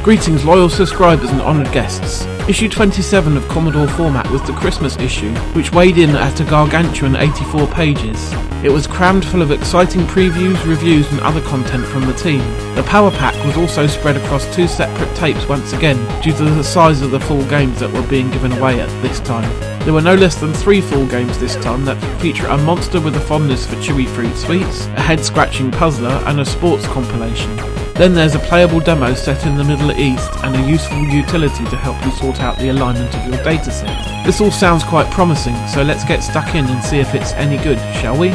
Greetings loyal subscribers and honoured guests. Issue 27 of Commodore format was the Christmas issue, which weighed in at a gargantuan 84 pages. It was crammed full of exciting previews, reviews and other content from the team. The power pack was also spread across 2 separate tapes once again, due to the size of the full games that were being given away at this time. There were no less than 3 full games this time that feature a monster with a fondness for chewy fruit sweets, a head-scratching puzzler and a sports compilation. Then there's a playable demo set in the Middle East and a useful utility to help you sort out the alignment of your dataset. This all sounds quite promising, so let's get stuck in and see if it's any good, shall we?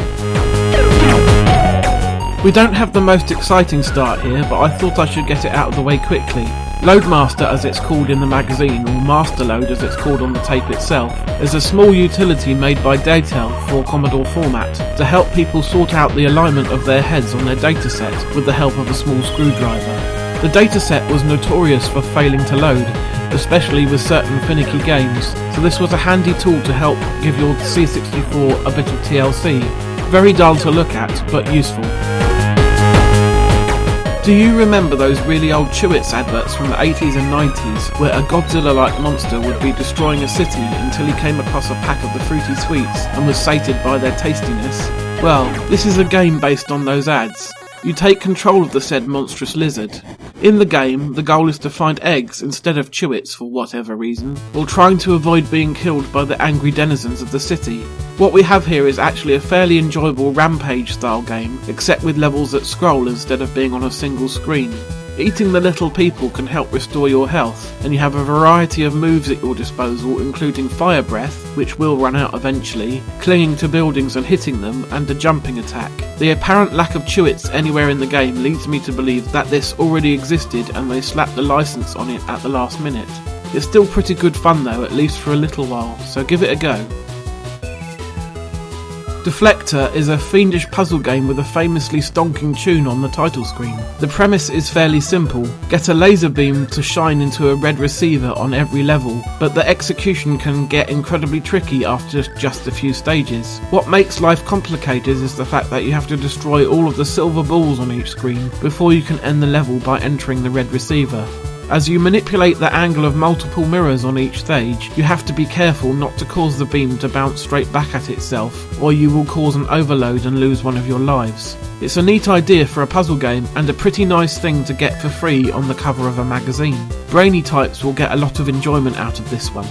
We don't have the most exciting start here, but I thought I should get it out of the way quickly. Loadmaster, as it's called in the magazine, or Master Load as it's called on the tape itself, is a small utility made by Datel for Commodore format to help people sort out the alignment of their heads on their dataset with the help of a small screwdriver. The dataset was notorious for failing to load, especially with certain finicky games, so this was a handy tool to help give your C64 a bit of TLC. Very dull to look at, but useful. Do you remember those really old Chewits adverts from the 80s and 90s where a Godzilla-like monster would be destroying a city until he came across a pack of the fruity sweets and was sated by their tastiness? Well, this is a game based on those ads. You take control of the said monstrous lizard. In the game, the goal is to find eggs instead of Chewits for whatever reason, while trying to avoid being killed by the angry denizens of the city. What we have here is actually a fairly enjoyable Rampage style game, except with levels that scroll instead of being on a single screen. Eating the little people can help restore your health, and you have a variety of moves at your disposal, including Fire Breath, which will run out eventually, clinging to buildings and hitting them, and a jumping attack. The apparent lack of Chewits anywhere in the game leads me to believe that this already existed and they slapped the license on it at the last minute. It's still pretty good fun though, at least for a little while, so give it a go. Deflector is a fiendish puzzle game with a famously stonking tune on the title screen. The premise is fairly simple. Get a laser beam to shine into a red receiver on every level, but the execution can get incredibly tricky after just a few stages. What makes life complicated is the fact that you have to destroy all of the silver balls on each screen before you can end the level by entering the red receiver. As you manipulate the angle of multiple mirrors on each stage, you have to be careful not to cause the beam to bounce straight back at itself, or you will cause an overload and lose one of your lives. It's a neat idea for a puzzle game, and a pretty nice thing to get for free on the cover of a magazine. Brainy types will get a lot of enjoyment out of this one.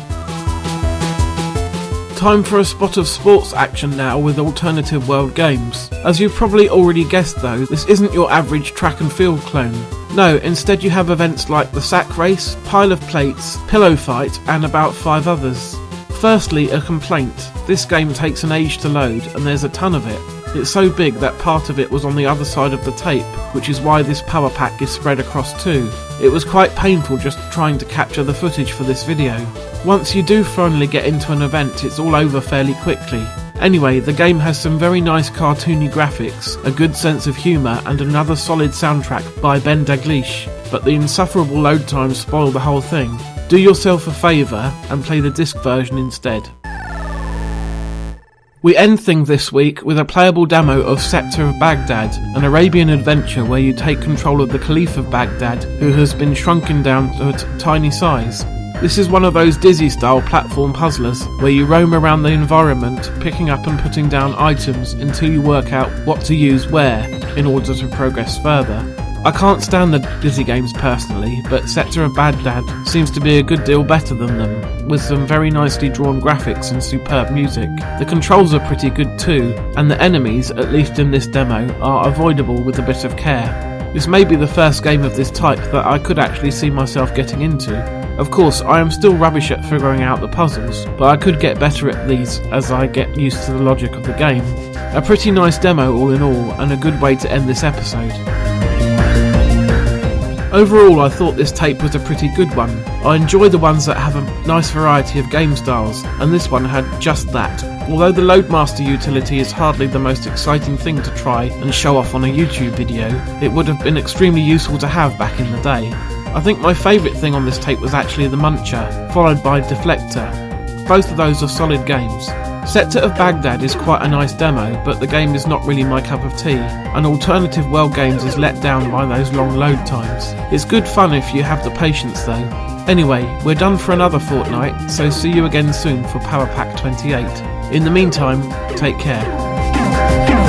Time for a spot of sports action now with alternative world games. As you've probably already guessed though, this isn't your average track and field clone. No, instead you have events like the sack race, pile of plates, pillow fight and about 5 others. Firstly, a complaint. This game takes an age to load and there's a ton of it. It's so big that part of it was on the other side of the tape, which is why this power pack is spread across 2. It was quite painful just trying to capture the footage for this video. Once you do finally get into an event, it's all over fairly quickly. Anyway, the game has some very nice cartoony graphics, a good sense of humour and another solid soundtrack by Ben Daglish, but the insufferable load times spoil the whole thing. Do yourself a favour and play the disc version instead. We end things this week with a playable demo of Scepter of Baghdad, an Arabian adventure where you take control of the Caliph of Baghdad, who has been shrunken down to a tiny size. This is one of those Dizzy-style platform puzzlers where you roam around the environment, picking up and putting down items until you work out what to use where in order to progress further. I can't stand the Dizzy games personally, but Scepter of Baghdad seems to be a good deal better than them, with some very nicely drawn graphics and superb music. The controls are pretty good too, and the enemies, at least in this demo, are avoidable with a bit of care. This may be the first game of this type that I could actually see myself getting into. Of course, I am still rubbish at figuring out the puzzles, but I could get better at these as I get used to the logic of the game. A pretty nice demo all in all, and a good way to end this episode. Overall, I thought this tape was a pretty good one. I enjoy the ones that have a nice variety of game styles, and this one had just that. Although the Loadmaster utility is hardly the most exciting thing to try and show off on a YouTube video, it would have been extremely useful to have back in the day. I think my favourite thing on this tape was actually the Muncher, followed by Deflector. Both of those are solid games. Scepter of Baghdad is quite a nice demo, but the game is not really my cup of tea, and Alternative World Games is let down by those long load times. It's good fun if you have the patience though. Anyway, we're done for another fortnight, so see you again soon for Power Pack 28. In the meantime, take care.